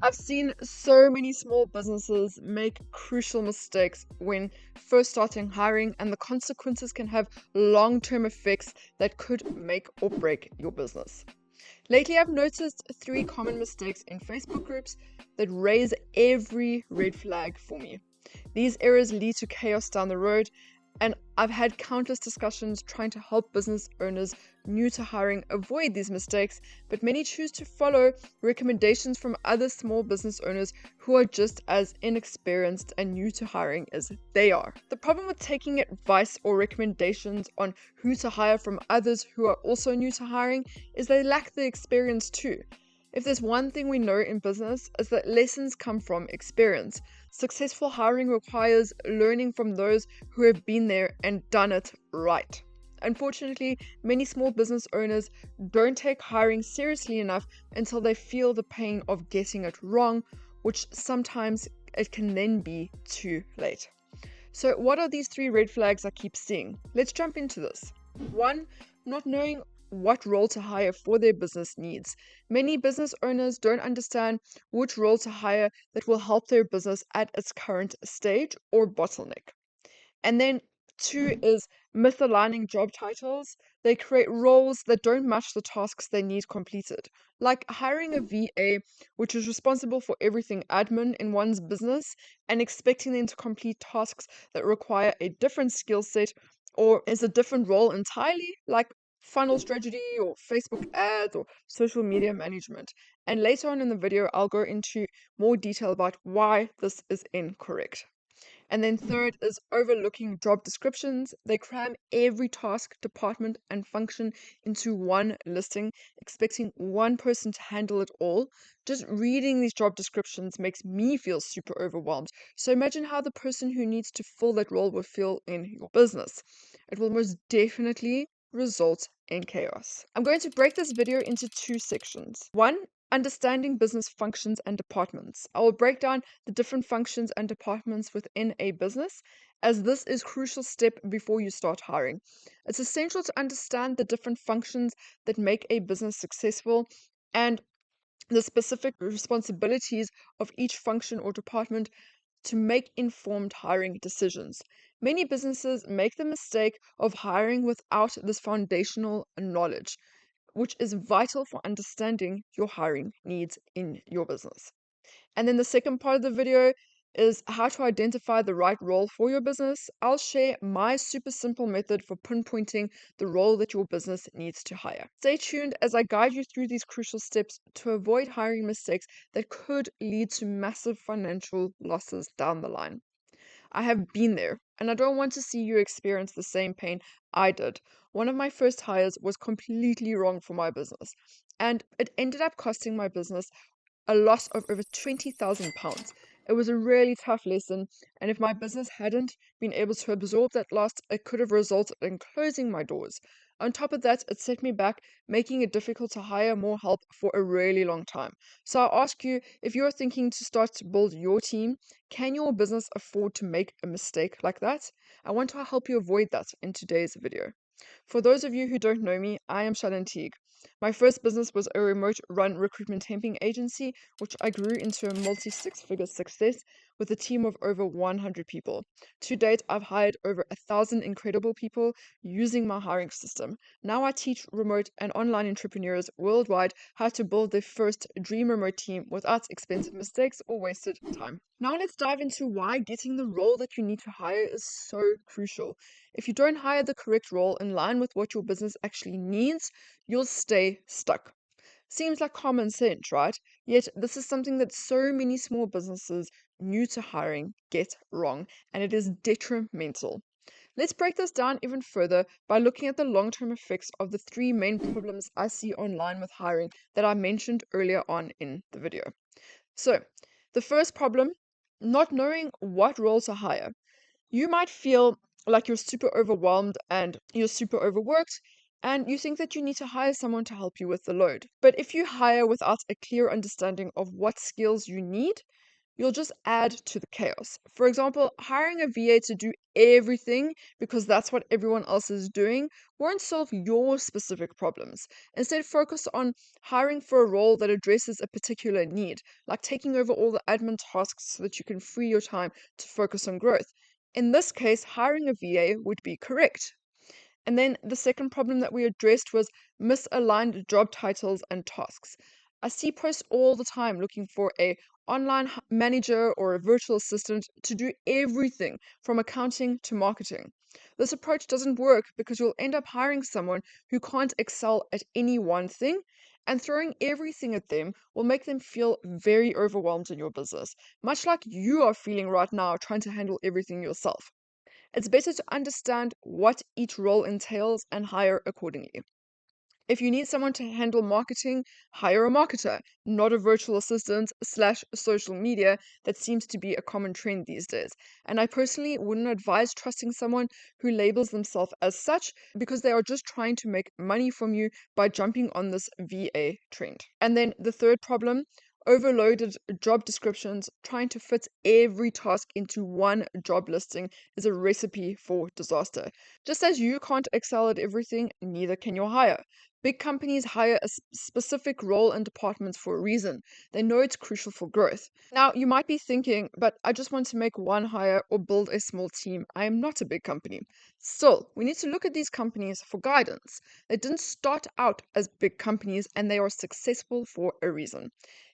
I've seen so many small businesses make crucial mistakes when first starting hiring, and the consequences can have long-term effects that could make or break your business. Lately, I've noticed three common mistakes in Facebook groups that raise every red flag for me. These errors lead to chaos down the road, and I've had countless discussions trying to help business owners new to hiring avoid these mistakes, but many choose to follow recommendations from other small business owners who are just as inexperienced and new to hiring as they are. The problem with taking advice or recommendations on who to hire from others who are also new to hiring is they lack the experience too. If there's one thing we know in business, is that lessons come from experience. Successful hiring requires learning from those who have been there and done it right. Unfortunately, many small business owners don't take hiring seriously enough until they feel the pain of getting it wrong, which sometimes it can then be too late. So, what are these three red flags I keep seeing? Let's jump into this. 1. Not knowing what role to hire for their business needs. Many business owners don't understand which role to hire that will help their business at its current stage or bottleneck. And then 2 is misaligning job titles. They create roles that don't match the tasks they need completed, like hiring a VA, which is responsible for everything admin in one's business, and expecting them to complete tasks that require a different skill set or is a different role entirely, like funnel strategy or Facebook ads or social media management. And later on in the video, I'll go into more detail about why this is incorrect. And then third is overlooking job descriptions. They cram every task, department, and function into one listing, expecting one person to handle it all. Just reading these job descriptions makes me feel super overwhelmed. So imagine how the person who needs to fill that role will feel in your business. It will most definitely result in chaos. I'm going to break this video into two sections. One, understanding business functions and departments. I will break down the different functions and departments within a business, as this is a crucial step before you start hiring. It's essential to understand the different functions that make a business successful and the specific responsibilities of each function or department to make informed hiring decisions. Many businesses make the mistake of hiring without this foundational knowledge, which is vital for understanding your hiring needs in your business. And then the second part of the video is how to identify the right role for your business. I'll share my super simple method for pinpointing the role that your business needs to hire. Stay tuned as I guide you through these crucial steps to avoid hiring mistakes that could lead to massive financial losses down the line. I have been there, and I don't want to see you experience the same pain I did. One of my first hires was completely wrong for my business, and it ended up costing my business a loss of over £20,000. It was a really tough lesson, and if my business hadn't been able to absorb that loss, it could have resulted in closing my doors. On top of that, it set me back, making it difficult to hire more help for a really long time. So I ask you, if you're thinking to start to build your team, can your business afford to make a mistake like that? I want to help you avoid that in today's video. For those of you who don't know me, I am Shannon Teague. My first business was a remote run recruitment temping agency, which I grew into a multi six-figure success with a team of over 100 people. To date, I've hired over 1,000 incredible people using my hiring system. Now I teach remote and online entrepreneurs worldwide how to build their first dream remote team without expensive mistakes or wasted time. Now let's dive into why getting the role that you need to hire is so crucial. If you don't hire the correct role in line with what your business actually needs, you'll stay stuck. Seems like common sense, right? Yet, this is something that so many small businesses new to hiring get wrong, and it is detrimental. Let's break this down even further by looking at the long term effects of the three main problems I see online with hiring that I mentioned earlier on in the video. So, the first problem, not knowing what role to hire. You might feel like you're super overwhelmed and you're super overworked, and you think that you need to hire someone to help you with the load. But if you hire without a clear understanding of what skills you need, you'll just add to the chaos. For example, hiring a VA to do everything because that's what everyone else is doing won't solve your specific problems. Instead, focus on hiring for a role that addresses a particular need, like taking over all the admin tasks so that you can free your time to focus on growth. In this case, hiring a VA would be correct. And then the second problem that we addressed was misaligned job titles and tasks. I see posts all the time looking for a online manager or a virtual assistant to do everything from accounting to marketing. This approach doesn't work because you'll end up hiring someone who can't excel at any one thing, and throwing everything at them will make them feel very overwhelmed in your business, much like you are feeling right now trying to handle everything yourself. It's better to understand what each role entails and hire accordingly. If you need someone to handle marketing, hire a marketer, not a virtual assistant slash social media that seems to be a common trend these days. And I personally wouldn't advise trusting someone who labels themselves as such because they are just trying to make money from you by jumping on this VA trend. And then the third problem, overloaded job descriptions. Trying to fit every task into one job listing is a recipe for disaster. Just as you can't excel at everything, neither can your hire. Big companies hire a specific role and departments for a reason. They know it's crucial for growth. Now, you might be thinking, but I just want to make one hire or build a small team. I am not a big company. Still, we need to look at these companies for guidance. They didn't start out as big companies and they are successful for a reason.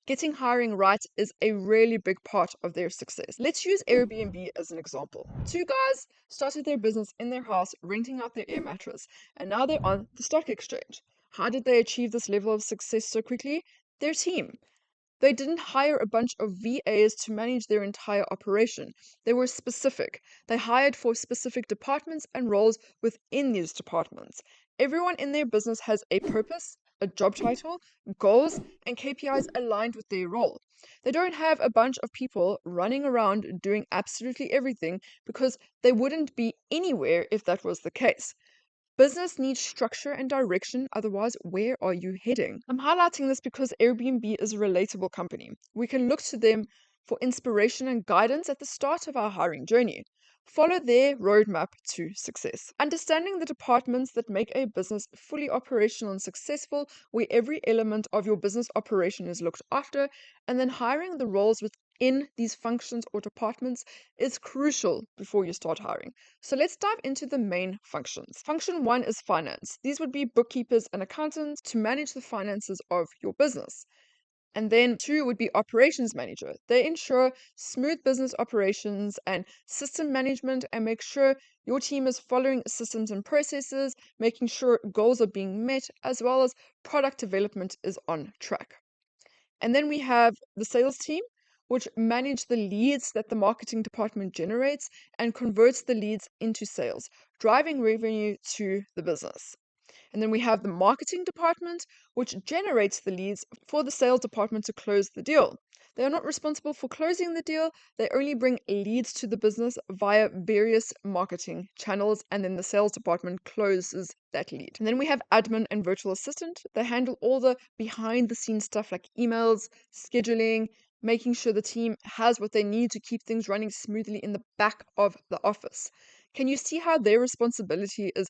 Getting hiring right is a really big part of their success. Let's use Airbnb as an example. Two guys started their business in their house, renting out their air mattress, and now they're on the stock exchange. How did they achieve this level of success so quickly? Their team. They didn't hire a bunch of VAs to manage their entire operation. They were specific. They hired for specific departments and roles within these departments. Everyone in their business has a purpose, a job title, goals, and KPIs aligned with their role. They don't have a bunch of people running around doing absolutely everything because they wouldn't be anywhere if that was the case. Business needs structure and direction, otherwise, where are you heading? I'm highlighting this because Airbnb is a relatable company. We can look to them for inspiration and guidance at the start of our hiring journey. Follow their roadmap to success. Understanding the departments that make a business fully operational and successful, where every element of your business operation is looked after, and then hiring the roles within these functions or departments is crucial before you start hiring. So let's dive into the main functions. Function one is finance. These would be bookkeepers and accountants to manage the finances of your business. And then two would be operations manager. They ensure smooth business operations and system management and make sure your team is following systems and processes, making sure goals are being met, as well as product development is on track. And then we have the sales team, which manage the leads that the marketing department generates and converts the leads into sales, driving revenue to the business. And then we have the marketing department, which generates the leads for the sales department to close the deal. They are not responsible for closing the deal, they only bring leads to the business via various marketing channels, and then the sales department closes that lead. And then we have admin and virtual assistant. They handle all the behind the scenes stuff like emails, scheduling, making sure the team has what they need to keep things running smoothly in the back of the office. Can you see how their responsibility is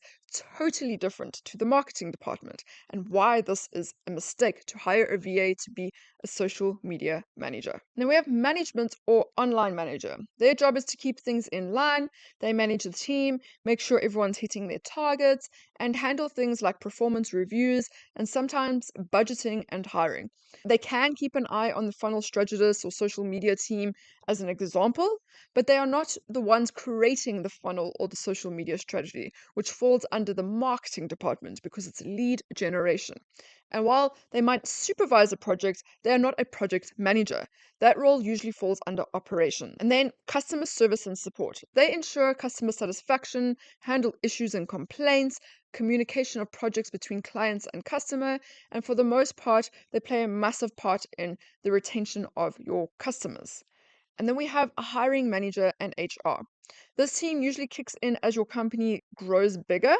totally different to the marketing department and why this is a mistake to hire a VA to be a social media manager? Now we have management or online manager. Their job is to keep things in line. They manage the team, make sure everyone's hitting their targets, and handle things like performance reviews and sometimes budgeting and hiring. They can keep an eye on the funnel strategist or social media team as an example, but they are not the ones creating the funnel or the social media strategy, which falls under the marketing department because it's lead generation. And while they might supervise a project, they are not a project manager. That role usually falls under operation. And then customer service and support. They ensure customer satisfaction, handle issues and complaints, communication of projects between clients and customer, and for the most part, they play a massive part in the retention of your customers. And then we have a hiring manager and HR. This team usually kicks in as your company grows bigger,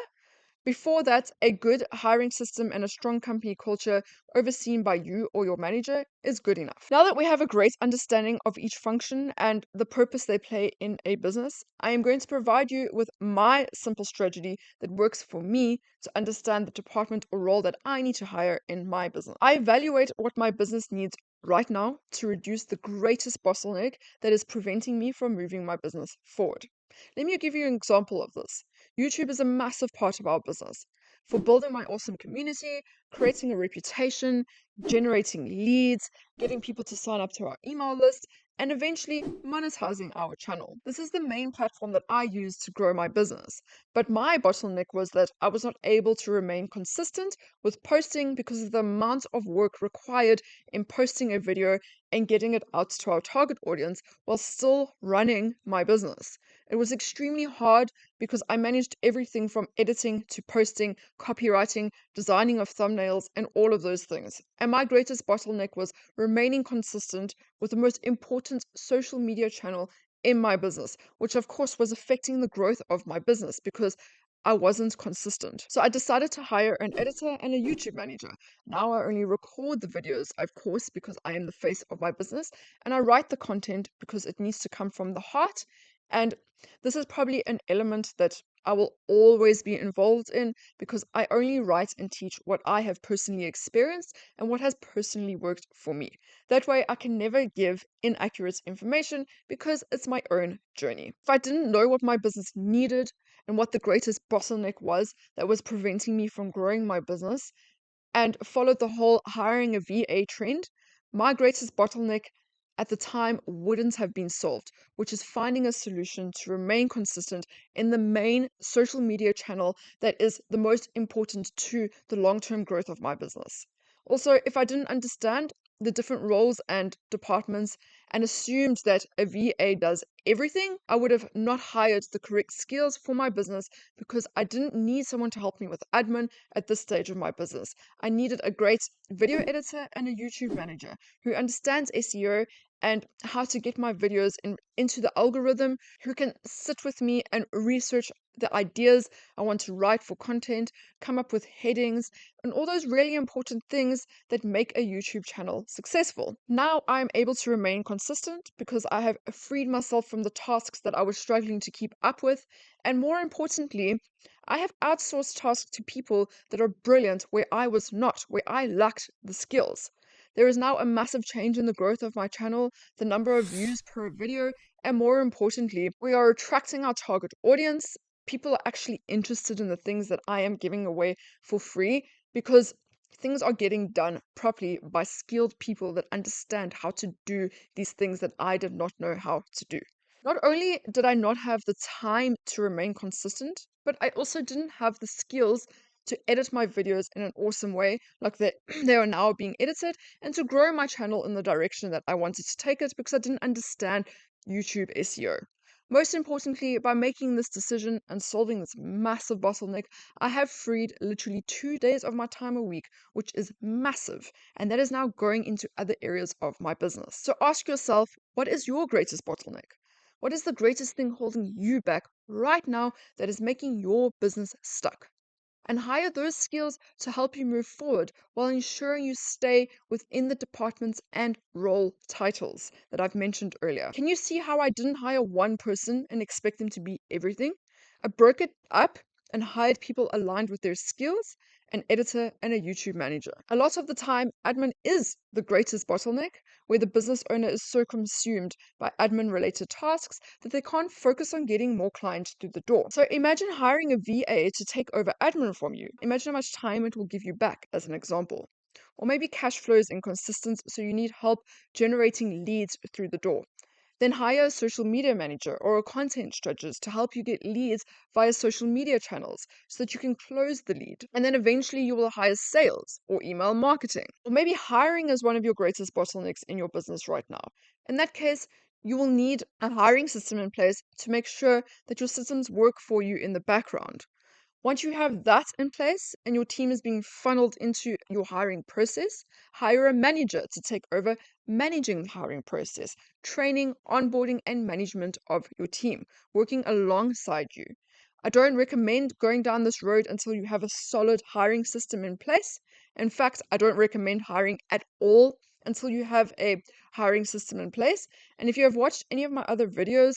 Before that, a good hiring system and a strong company culture overseen by you or your manager is good enough. Now that we have a great understanding of each function and the purpose they play in a business, I am going to provide you with my simple strategy that works for me to understand the department or role that I need to hire in my business. I evaluate what my business needs right now to reduce the greatest bottleneck that is preventing me from moving my business forward. Let me give you an example of this. YouTube is a massive part of our business. For building my awesome community, creating a reputation, generating leads, getting people to sign up to our email list, and eventually monetizing our channel. This is the main platform that I use to grow my business. But my bottleneck was that I was not able to remain consistent with posting because of the amount of work required in posting a video and getting it out to our target audience while still running my business. It was extremely hard because I managed everything from editing to posting, copywriting, designing of thumbnails, and all of those things. And my greatest bottleneck was remaining consistent with the most important social media channel in my business, which of course was affecting the growth of my business because I wasn't consistent. So I decided to hire an editor and a YouTube manager. Now I only record the videos, of course, because I am the face of my business, and I write the content because it needs to come from the heart. And this is probably an element that I will always be involved in because I only write and teach what I have personally experienced and what has personally worked for me. That way, I can never give inaccurate information because it's my own journey. If I didn't know what my business needed and what the greatest bottleneck was that was preventing me from growing my business, and followed the whole hiring a VA trend, my greatest bottleneck at the time wouldn't have been solved, which is finding a solution to remain consistent in the main social media channel that is the most important to the long term growth of my business. Also, if I didn't understand the different roles and departments and assumed that a VA does everything, I would have not hired the correct skills for my business because I didn't need someone to help me with admin at this stage of my business. I needed a great video editor and a YouTube manager who understands SEO and how to get my videos into the algorithm, who can sit with me and research the ideas I want to write for content, come up with headings, and all those really important things that make a YouTube channel successful. Now I'm able to remain consistent because I have freed myself from the tasks that I was struggling to keep up with, and more importantly, I have outsourced tasks to people that are brilliant where I was not, where I lacked the skills. There is now a massive change in the growth of my channel, the number of views per video, and more importantly, we are attracting our target audience. People are actually interested in the things that I am giving away for free because things are getting done properly by skilled people that understand how to do these things that I did not know how to do. Not only did I not have the time to remain consistent, but I also didn't have the skills to edit my videos in an awesome way, like they, they are now being edited, and to grow my channel in the direction that I wanted to take it because I didn't understand YouTube SEO. Most importantly, by making this decision and solving this massive bottleneck, I have freed literally 2 days of my time a week, which is massive, and that is now going into other areas of my business. So ask yourself, what is your greatest bottleneck? What is the greatest thing holding you back right now that is making your business stuck? And hire those skills to help you move forward while ensuring you stay within the departments and role titles that I've mentioned earlier. Can you see how I didn't hire one person and expect them to be everything? I broke it up and hired people aligned with their skills, an editor and a YouTube manager. A lot of the time, admin is the greatest bottleneck, where the business owner is so consumed by admin related tasks that they can't focus on getting more clients through the door. So imagine hiring a VA to take over admin from you. Imagine how much time it will give you back, as an example. Or maybe cash flow is inconsistent, so you need help generating leads through the door. Then hire a social media manager or a content strategist to help you get leads via social media channels so that you can close the lead. And then eventually you will hire sales or email marketing. Or maybe hiring is one of your greatest bottlenecks in your business right now. In that case, you will need a hiring system in place to make sure that your systems work for you in the background. Once you have that in place and your team is being funneled into your hiring process, hire a manager to take over managing the hiring process, training, onboarding, and management of your team, working alongside you. I don't recommend going down this road until you have a solid hiring system in place. In fact, I don't recommend hiring at all until you have a hiring system in place. And if you have watched any of my other videos,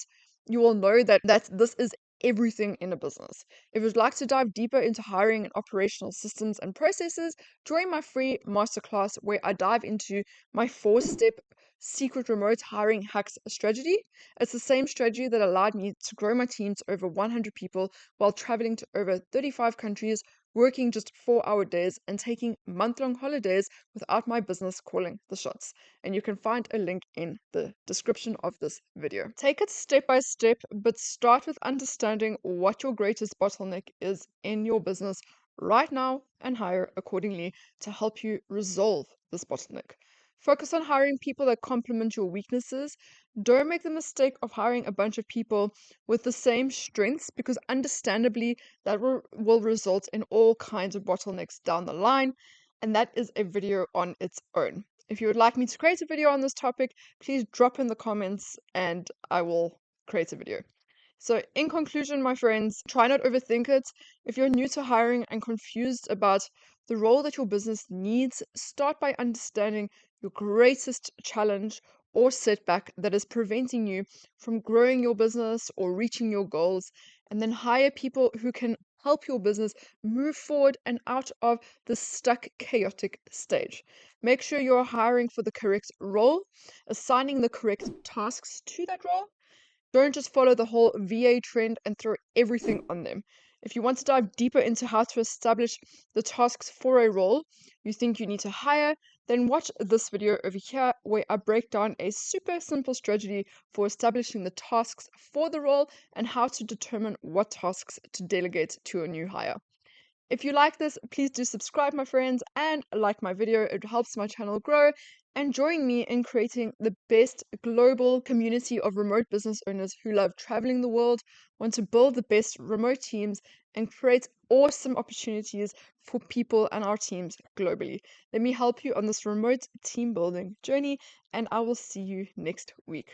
you will know that this is everything in a business. If you'd like to dive deeper into hiring and operational systems and processes, join my free masterclass where I dive into my 4-step secret remote hiring hacks strategy. It's the same strategy that allowed me to grow my team to over 100 people while traveling to over 35 countries, working just 4-hour days, and taking month-long holidays without my business calling the shots. And you can find a link in the description of this video. Take it step by step, but start with understanding what your greatest bottleneck is in your business right now and hire accordingly to help you resolve this bottleneck. Focus on hiring people that complement your weaknesses. Don't make the mistake of hiring a bunch of people with the same strengths, because understandably that will result in all kinds of bottlenecks down the line, and that is a video on its own. If you would like me to create a video on this topic, please drop in the comments and I will create a video. So, in conclusion, my friends, try not overthink it. If you're new to hiring and confused about the role that your business needs, start by understanding your greatest challenge or setback that is preventing you from growing your business or reaching your goals, and then hire people who can help your business move forward and out of the stuck, chaotic stage. Make sure you're hiring for the correct role, assigning the correct tasks to that role. Don't just follow the whole VA trend and throw everything on them. If you want to dive deeper into how to establish the tasks for a role you think you need to hire, then watch this video over here where I break down a super simple strategy for establishing the tasks for the role and how to determine what tasks to delegate to a new hire. If you like this, please do subscribe, my friends, and like my video. It helps my channel grow. And join me in creating the best global community of remote business owners who love traveling the world, want to build the best remote teams, and create awesome opportunities for people and our teams globally. Let me help you on this remote team building journey, and I will see you next week.